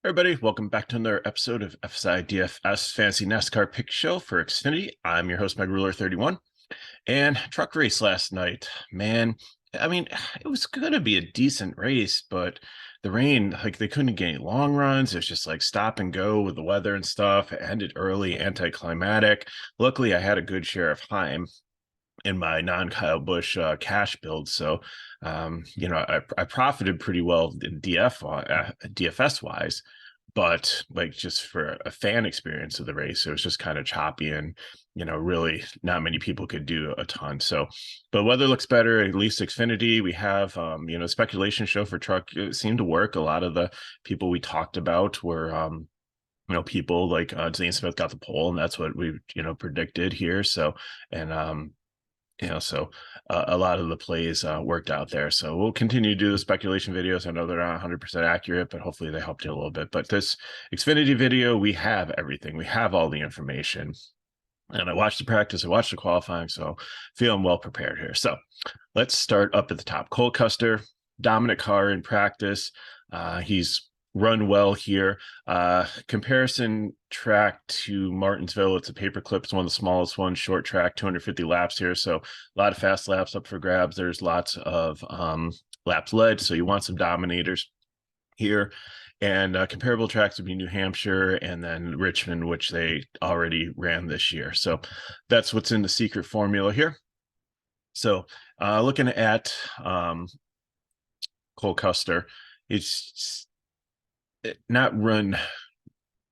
Everybody, welcome back to another episode of FSi DFS Fantasy NASCAR Pick Show for Xfinity. I'm your host, Meg Ruler 31, and truck race last night. Man, I mean, it was going to be a decent race, but the rain, like they couldn't get any long runs. It was just like stop and go with the weather and stuff. It ended early, anticlimactic. Luckily, I had a good share of Heim in my non-Kyle Busch cash build. So, I profited pretty well in DFS wise, but like just for a fan experience of the race, it was just kind of choppy and, really not many people could do a ton. So, but weather looks better, at least Xfinity. We have, speculation show for truck. It seemed to work. A lot of the people we talked about were, people like Zane Smith got the pole, and that's what we, predicted here. So, and a lot of the plays worked out there. So we'll continue to do the speculation videos. I know they're not 100% accurate, but hopefully they helped you a little bit. But this Xfinity video, we have everything. We have all the information. And I watched the practice, I watched the qualifying, so feeling well prepared here. So let's start up at the top. Cole Custer, dominant car in practice. He's run well here. Comparison track to Martinsville, it's a paper clip. It's one of the smallest ones, short track, 250 laps here. So a lot of fast laps up for grabs. There's lots of laps led, so you want some dominators here. And comparable tracks would be New Hampshire and then Richmond, which they already ran this year. So that's what's in the secret formula here. So looking at Cole Custer, it's not run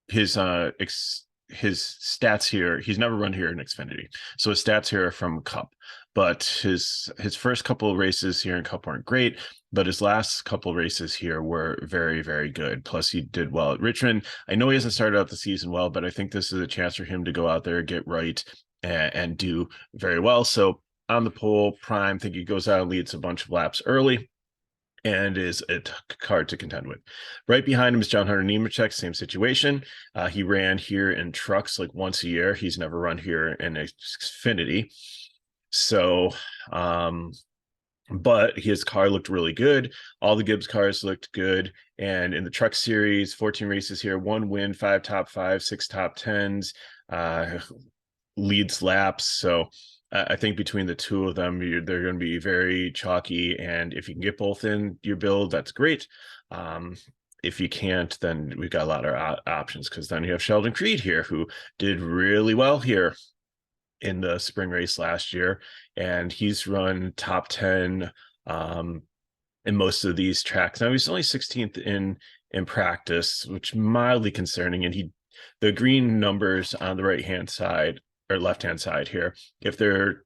his stats here. He's never run here in Xfinity, so his stats here are from Cup. But his first couple of races here in Cup weren't great, but his last couple of races here were very, very good. Plus, he did well at Richmond. I know he hasn't started out the season well, but I think this is a chance for him to go out there, get right, and do very well. So on the pole, Prime, think he goes out and leads a bunch of laps early and is a card to contend with. Right behind him is John Hunter Nemechek, same situation. He ran here in trucks like once a year. He's never run here in Xfinity. So, but his car looked really good. All the Gibbs cars looked good. And in the truck series, 14 races here, 1 win, 5 top 5, 6 top 10s, leads laps. So I think between the two of them, they're going to be very chalky. And if you can get both in your build, that's great. If you can't, then we've got a lot of options, because then you have Sheldon Creed here, who did really well here in the spring race last year, and he's run top 10 in most of these tracks. Now he's only 16th in practice, which mildly concerning. And the green numbers on the right hand side or left hand side here, if their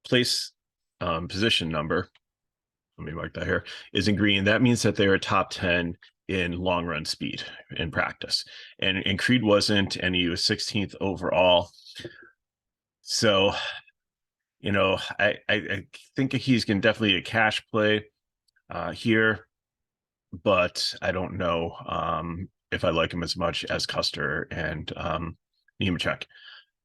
place position number, let me mark that here, is in green, that means that they're a top 10 in long run speed in practice. And Creed wasn't, and he was 16th overall. So, I think he's going to definitely a cash play here, but I don't know if I like him as much as Custer and Nemechek.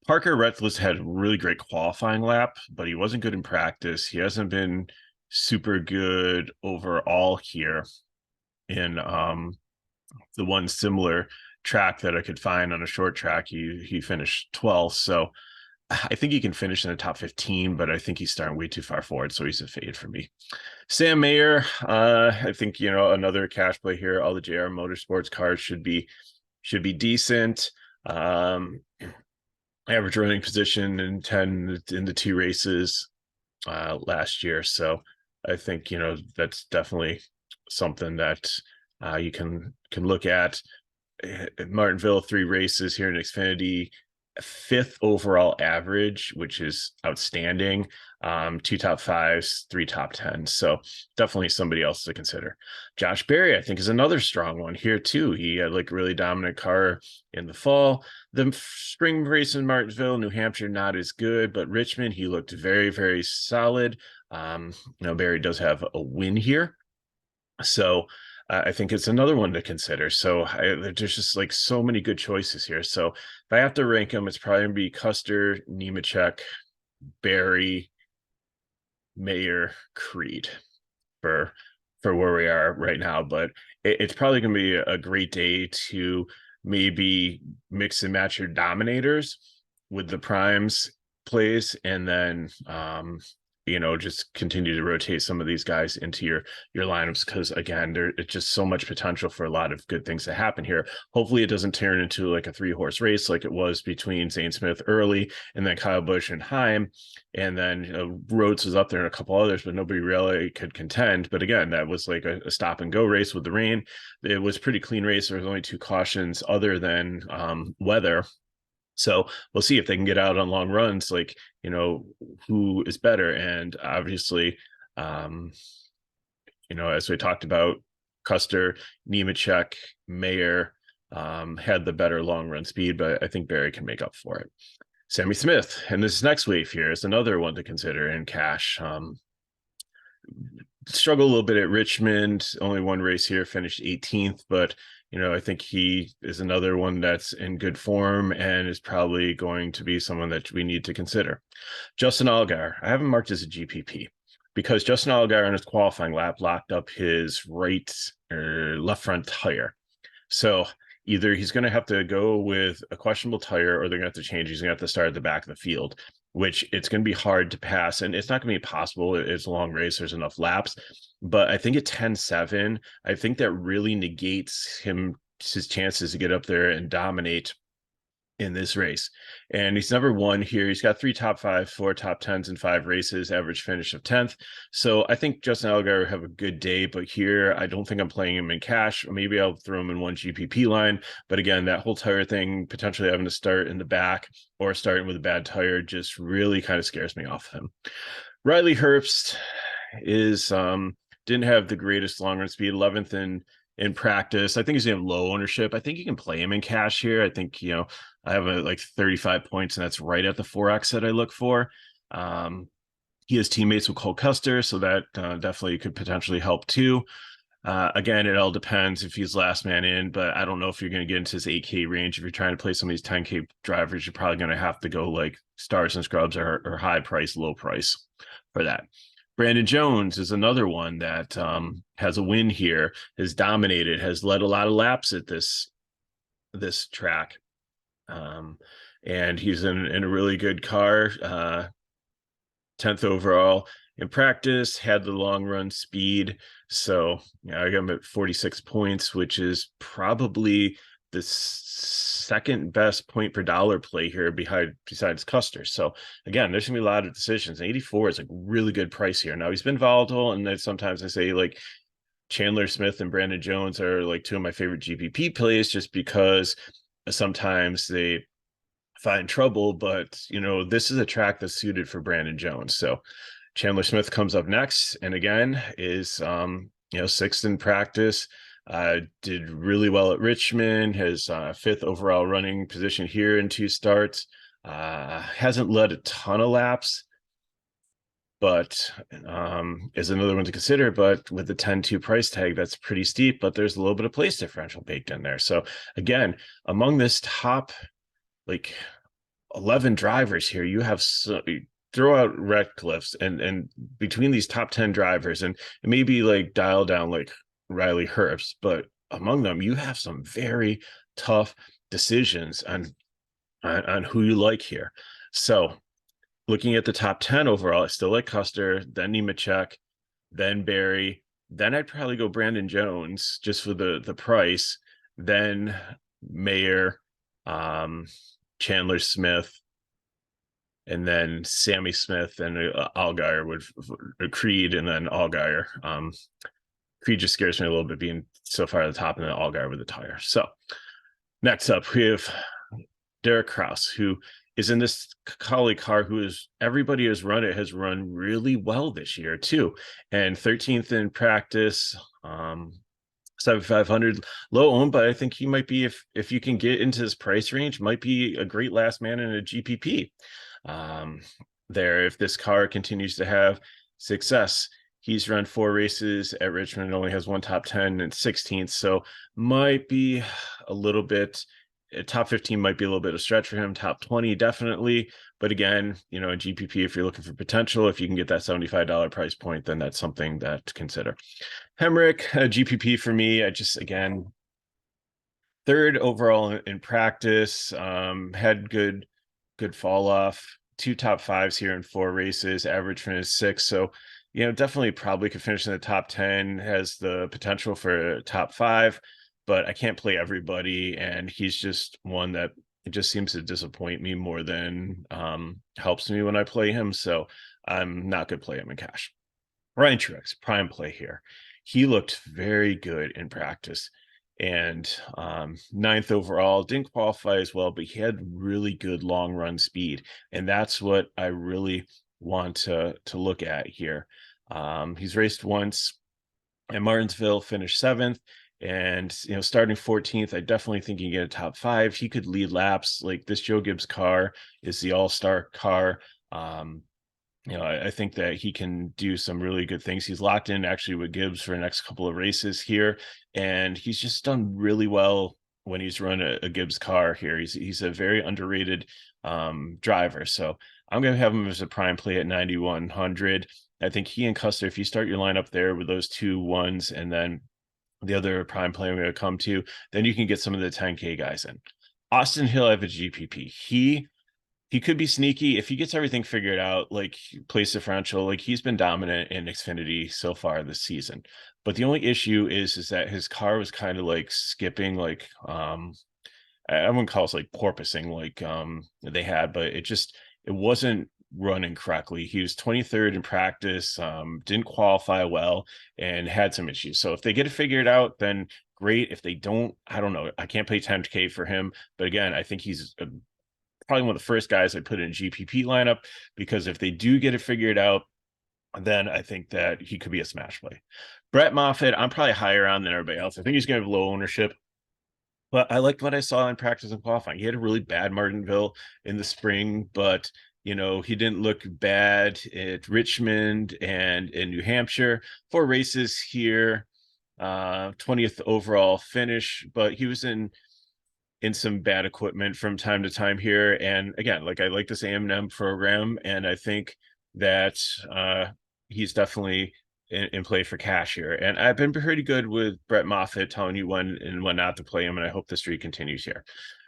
Parker Retzlaff had a really great qualifying lap, but he wasn't good in practice. He hasn't been super good overall here in the one similar track that I could find on a short track. He finished 12th, so I think he can finish in the top 15, but I think he's starting way too far forward, so he's a fade for me. Sam Mayer, I think, another cash play here. All the JR Motorsports cars should be decent. Average running position in 10 in the 2 races last year. So I think, that's definitely something that you can look at. Martinsville, 3 races here in Xfinity, 5th overall average, which is outstanding. 2 top 5s, 3 top 10s. So definitely somebody else to consider. Josh Berry, I think, is another strong one here too. He had like really dominant car in the fall. The spring race in Martinsville, New Hampshire, not as good, but Richmond, he looked very, very solid. Berry does have a win here. So I think it's another one to consider. So there's just like so many good choices here. So if I have to rank them, it's probably going to be Custer, Nemechek, Berry, Mayer, Creed for for where we are right now, but it's probably going to be a great day to maybe mix and match your dominators with the primes plays, and then just continue to rotate some of these guys into your lineups, because again, it's just so much potential for a lot of good things to happen here. Hopefully it doesn't turn into like a 3-horse race like it was between Zane Smith early and then Kyle Busch and Heim, and then Rhodes was up there and a couple others, but nobody really could contend. But again, that was like a stop and go race with the rain. It was pretty clean race. There was only 2 cautions other than weather. So we'll see if they can get out on long runs, like, who is better. And obviously, as we talked about, Custer, Nemechek, Mayer had the better long run speed, but I think Barry can make up for it. Sammy Smith, and this next wave here is another one to consider in cash. Struggle a little bit at Richmond, only 1 race here, finished 18th, but I think he is another one that's in good form and is probably going to be someone that we need to consider. Justin Allgaier, I have him marked as a GPP because Justin Allgaier on his qualifying lap locked up his left front tire. So either he's going to have to go with a questionable tire, or they're going to have to change. He's going to have to start at the back of the field, which it's going to be hard to pass. And it's not going to be possible. It's a long race. There's enough laps. But I think at 10-7, I think that really negates his chances to get up there and dominate in this race. And he's never won here. He's got 3 top 5, 4 top 10s in 5 races, average finish of 10th. So I think Justin Allgaier will have a good day, but here I don't think I'm playing him in cash. Maybe I'll throw him in one GPP line. But again, that whole tire thing, potentially having to start in the back or starting with a bad tire, just really kind of scares me off him. Riley Herbst is didn't have the greatest long run speed, 11th in practice. I think he's in low ownership. I think you can play him in cash here. I think, I have like 35 points, and that's right at the 4X that I look for. He has teammates with Cole Custer, so that definitely could potentially help too. Again, it all depends if he's last man in, but I don't know if you're going to get into his 8K range. If you're trying to play some of these 10K drivers, you're probably going to have to go like stars and scrubs or high price, low price for that. Brandon Jones is another one that has a win here, has dominated, has led a lot of laps at this track. And he's in a really good car, 10th overall in practice, had the long run speed. So I got him at 46 points, which is probably the second best point per dollar play here besides Custer. So again, there's gonna be a lot of decisions. 84 is a really good price here. Now he's been volatile, and then sometimes I say like Chandler Smith and Brandon Jones are like 2 of my favorite GPP plays, just because sometimes they find trouble, but this is a track that's suited for Brandon Jones. So Chandler Smith comes up next, and again is 6th in practice. Did really well at Richmond, has 5th overall running position here in 2 starts. Hasn't led a ton of laps, but is another one to consider. But with the 10-2 price tag, that's pretty steep, but there's a little bit of place differential baked in there. So again, among this top like 11 drivers here, you have throw out Redcliffe's and between these top 10 drivers, and maybe like dial down like Riley Herbst, but among them you have some very tough decisions on who you like here. So looking at the top 10 overall, I still like Custer, then Nemechek, then Barry, then I'd probably go Brandon Jones just for the price, then Mayer, Chandler Smith, and then Sammy Smith, and Allgaier would Creed, and then Allgaier. Creed just scares me a little bit being so far at the top, and then Allgaier with the tire. So next up, we have Derek Kraus, who is in this colleague car, everybody has run really well this year too, and 13th in practice, 7,500 low owned, but I think he might be, if you can get into his price range, might be a great last man in a GPP. There, if this car continues to have success. He's run 4 races at Richmond, only has 1 top 10 and 16th, so might be a little bit top 15 might be a little bit of a stretch for him. Top 20, definitely. But again, in GPP, if you're looking for potential, if you can get that $75 price point, then that's something that to consider. Hemrick, GPP for me, again, third overall in practice, had good fall off, 2 top 5s here in 4 races, average finish 6. So, definitely probably could finish in the top 10, has the potential for a top 5, but I can't play everybody. And he's just one that it just seems to disappoint me more than helps me when I play him. So I'm not going to play him in cash. Ryan Truex, prime play here. He looked very good in practice and 9th overall, didn't qualify as well, but he had really good long run speed. And that's what I really want to look at here. He's raced once at Martinsville, finished 7th. And, starting 14th, I definitely think he can get a top 5. He could lead laps. Like, this Joe Gibbs car is the all-star car. I think that he can do some really good things. He's locked in actually with Gibbs for the next couple of races here, and he's just done really well when he's run a Gibbs car here. He's a very underrated driver. So I'm going to have him as a prime play at 9,100. I think he and Custer, if you start your lineup there with those 2 ones, and then the other prime play I'm going to come to, then you can get some of the 10K guys in. Austin Hill, I have a GPP. He could be sneaky if he gets everything figured out, like place differential. Like, he's been dominant in Xfinity so far this season. But the only issue is that his car was kind of like skipping, like I wouldn't call it like porpoising like they had, but it wasn't running correctly. He was 23rd in practice, didn't qualify well, and had some issues. So if they get it figured out, then great. If they don't, I don't know. I can't pay 10K for him. But again, I think he's probably one of the first guys I put in a GPP lineup, because if they do get it figured out, then I think that he could be a smash play. Brett Moffitt, I'm probably higher on than everybody else. I think he's going to have low ownership, but I liked what I saw in practice and qualifying. He had a really bad Martinsville in the spring, but he didn't look bad at Richmond and in New Hampshire. 4 races here, 20th overall finish, but he was in some bad equipment from time to time here. And again, like, I like this A&M program, and I think that he's definitely in play for cash here. And I've been pretty good with Brett Moffitt telling you when and when not to play him, and I hope the streak continues here.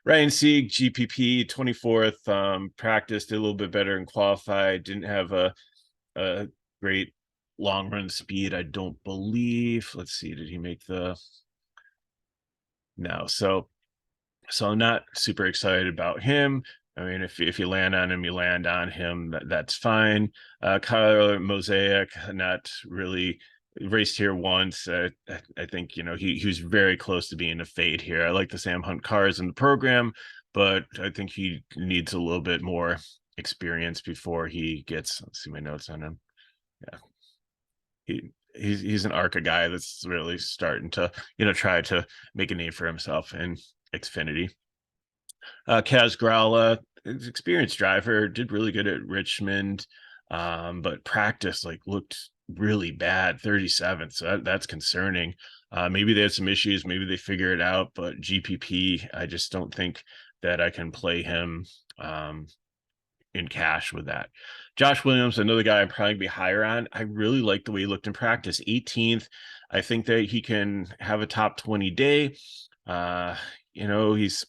Ryan Sieg, GPP, 24th, practice, did a little bit better and qualified, didn't have a great long run speed, I don't believe. Let's see, did he make the... No. So I'm not super excited about him. I mean, if you land on him, you land on him. That's fine. Kyle Mosaic, not really raced here once. I think, he was very close to being a fade here. I like the Sam Hunt cars in the program, but I think he needs a little bit more experience before he gets... Let's see my notes on him. Yeah. He's an ARCA guy that's really starting to, try to make a name for himself in Xfinity. Kaz Grala, experienced driver, did really good at Richmond, but practice looked really bad, 37th. So that's concerning. Maybe they had some issues, maybe they figure it out, but GPP, I just don't think that I can play him in cash with that. Josh Williams, another guy I'm probably be higher on. I really like the way he looked in practice. 18th. I think that he can have a top 20 day. He's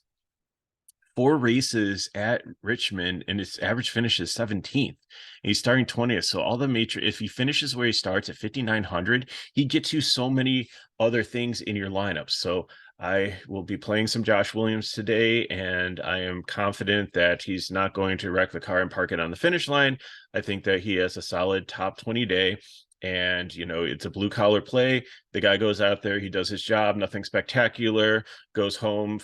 4 races at Richmond, and his average finish is 17th. And he's starting 20th. So all the major, if he finishes where he starts at 5,900, he gets you so many other things in your lineup. So I will be playing some Josh Williams today, and I am confident that he's not going to wreck the car and park it on the finish line. I think that he has a solid top 20 day. And, it's a blue collar play. The guy goes out there, he does his job, nothing spectacular, goes home,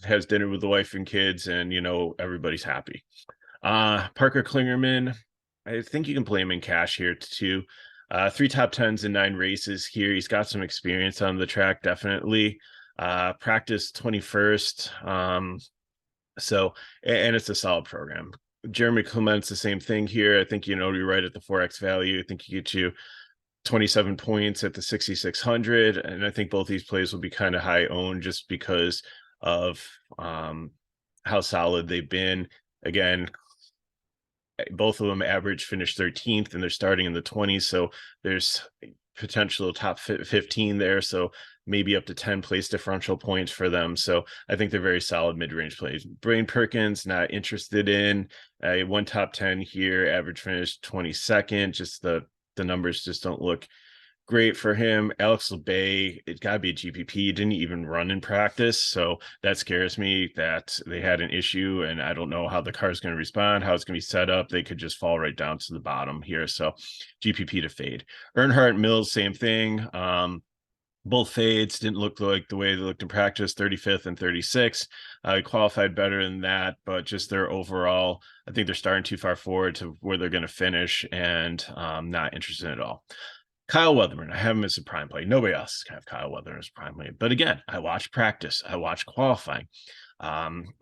has dinner with the wife and kids, and, everybody's happy. Parker Klingerman, I think you can play him in cash here too. 3 top 10s in 9 races here. He's got some experience on the track, definitely. Practice 21st. So, and it's a solid program. Jeremy Clements, the same thing here. I think, you're right at the 4x value. I think he gets you 27 points at the 6,600. And I think both these plays will be kind of high owned just because of how solid they've been. Again, both of them average finish 13th, and they're starting in the 20s. So there's potential top 15 there. So maybe up to 10 place differential points for them. So I think they're very solid mid-range plays. Brain Perkins, not interested in. One top 10 here, average finish 22nd. Just the numbers just don't look great for him. Alex LeBay, it got to be a GPP. Didn't even run in practice. So that scares me that they had an issue, and I don't know how the car is going to respond, how it's going to be set up. They could just fall right down to the bottom here. So GPP to fade. Earnhardt, Mills, same thing. Both fades, didn't look like the way they looked in practice, 35th and 36th. Qualified better than that, but just their overall, I think they're starting too far forward to where they're going to finish, and not interested at all. Kyle Weatherman, I have him as a prime play. Nobody else can have Kyle Weatherman as a prime play. But again, I watch practice. I watch qualifying.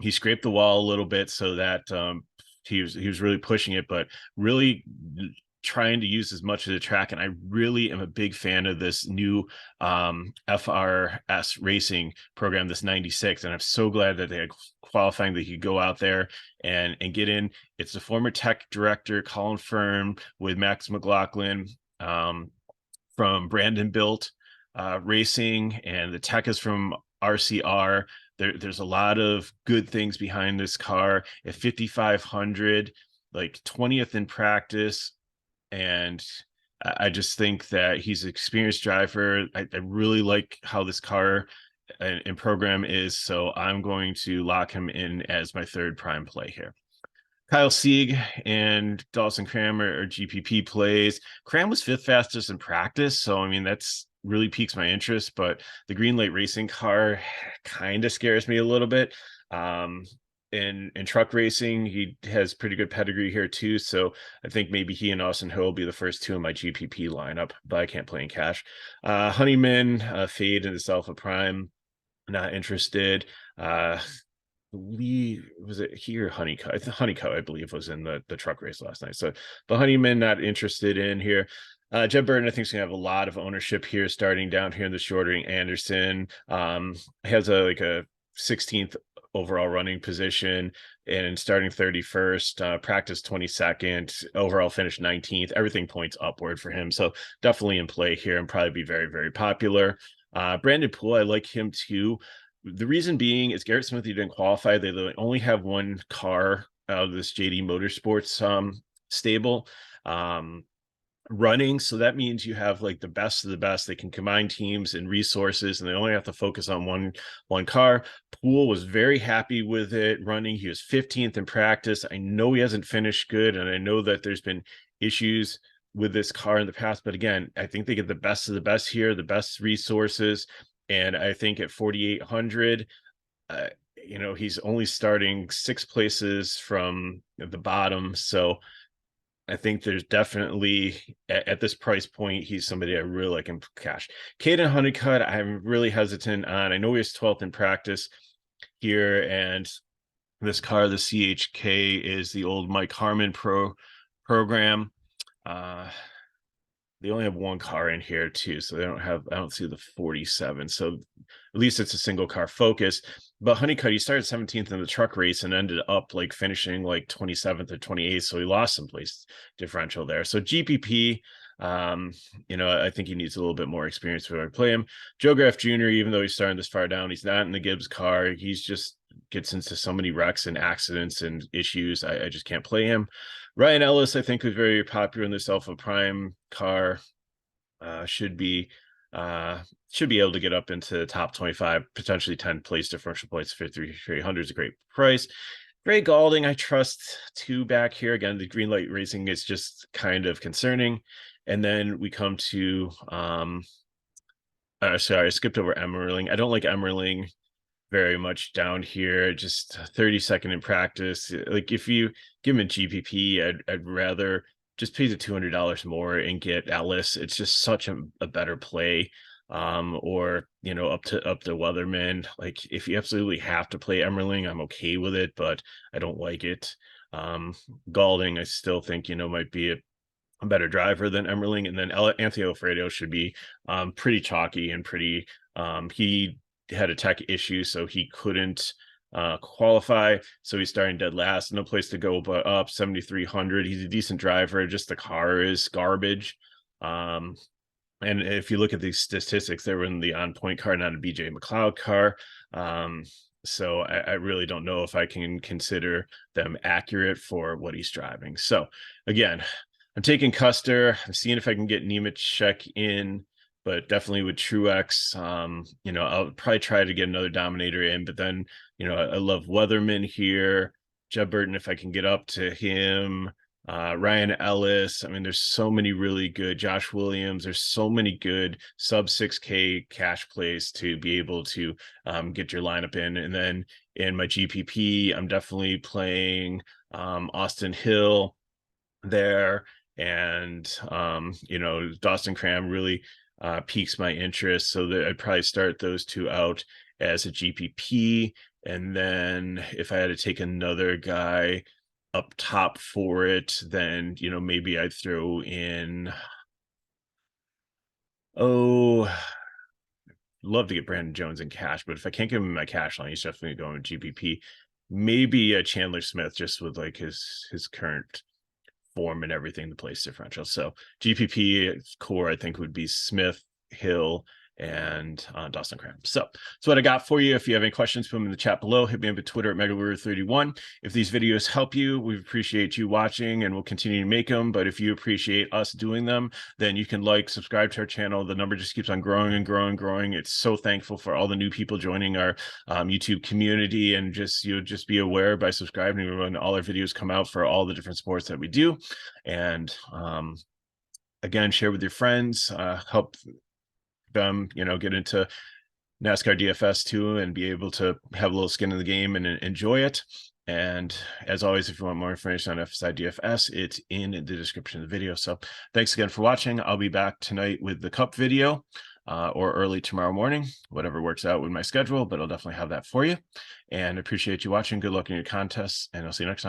He scraped the wall a little bit, so that he was really pushing it, but really trying to use as much of the track. And I really am a big fan of this new FRS racing program, this 96. And I'm so glad that they had qualifying that he could go out there and get in. It's the former tech director, Colin Firm, with Max McLaughlin, from Brandon Built Racing, and the tech is from RCR. There's a lot of good things behind this car. At 5,500, like 20th in practice, and I just think that he's an experienced driver. I really like how this car and program is, so I'm going to lock him in as my third prime play here. Kyle Sieg and Dawson Cram are GPP plays. Cram was fifth fastest in practice, so I mean that's really piques my interest. But the green light racing car kind of scares me a little bit. In truck racing, he has pretty good pedigree here too. So I think maybe he and Austin Hill will be the first two in my GPP lineup, but I can't play in cash. Honeyman, fade into Alpha Prime, not interested. Believe, was it here? Honeycutt, I believe, was in the truck race last night. So the Honeyman, not interested in here. Jeb Burton, I think, is gonna have a lot of ownership here, starting down here in the shortering. Anderson has a 16th overall running position and starting 31st, practice 22nd, overall finish 19th. Everything points upward for him, so definitely in play here and probably be very, very popular. Brandon Poole, I like him too. The reason being is Garrett Smithy didn't qualify. They only have one car out of this JD Motorsports stable running. So that means you have like the best of the best. They can combine teams and resources, and they only have to focus on one car. Poole was very happy with it running. He was 15th in practice. I know he hasn't finished good, and I know that there's been issues with this car in the past. But again, I think they get the best of the best here, the best resources. And I think at 4,800, he's only starting 6 places from the bottom. So I think there's definitely, at this price point, he's somebody I really like in cash. Caden Honeycutt, I'm really hesitant on. I know he was 12th in practice here, and this car, the CHK, is the old Mike Harmon program. They only have one car in here too, so I don't see the 47. So at least it's a single car focus. But Honeycutt, he started 17th in the truck race and ended up like finishing like 27th or 28th. So he lost some place differential there. So GPP, I think he needs a little bit more experience before I play him. Joe Graff Jr., even though he's starting this far down, he's not in the Gibbs car. He's just gets into so many wrecks and accidents and issues. I just can't play him. Ryan Ellis, I think, was very popular in this Alpha Prime car. Should be able to get up into the top 25, potentially 10 place differential points. 5,300 is a great price. Gray Galding, I trust 2 back here. Again, the green light racing is just kind of concerning. And then we come to sorry, I skipped over Emmerling. I don't like Emmerling very much down here. Just 32nd in practice. Like if you give him a GPP, I'd rather just pay the $200 more and get Ellis. It's just such a better play. Or up to Weatherman. Like if you absolutely have to play Emmerling, I'm okay with it, but I don't like it. Galding, I still think might be a better driver than Emmerling. And then Anthony Alfredo should be pretty chalky and pretty he had a tech issue, so he couldn't qualify. So he's starting dead last. No place to go but up. 7,300. He's a decent driver. Just the car is garbage. And if you look at these statistics, they were in the on-point car, not a BJ McLeod car. So I really don't know if I can consider them accurate for what he's driving. So again, I'm taking Custer. I'm seeing if I can get Nemechek in, but definitely with Truex. I'll probably try to get another Dominator in, but then, I love Weatherman here. Jeb Burton, if I can get up to him. Ryan Ellis. I mean, there's so many really good. Josh Williams. There's so many good sub 6K cash plays to be able to get your lineup in. And then in my GPP, I'm definitely playing Austin Hill there. And, Dawson Cram really piques my interest. So that I'd probably start those two out as a GPP. And then if I had to take another guy up top for it, then maybe I'd throw in love to get Brandon Jones in cash, but if I can't give him my cash line, he's definitely going with GPP. Maybe Chandler Smith, just with like his current form and everything, the place differential. So GPP core I think would be Smith, Hill, and Dawson Cram. So that's what I got for you. If you have any questions, put them in the chat below. Hit me up at Twitter at MegaWarrior31. If these videos help you, we appreciate you watching, and we'll continue to make them. But if you appreciate us doing them, then you can subscribe to our channel. The number just keeps on growing and growing and growing. It's so thankful for all the new people joining our YouTube community, and just be aware by subscribing when all our videos come out for all the different sports that we do. And again, share with your friends, help them get into NASCAR DFS too, and be able to have a little skin in the game and enjoy it. And as always, if you want more information on FSi DFS, it's in the description of the video. So thanks again for watching. I'll be back tonight with the Cup video, or early tomorrow morning, whatever works out with my schedule, but I'll definitely have that for you. And appreciate you watching. Good luck in your contests, and I'll see you next time.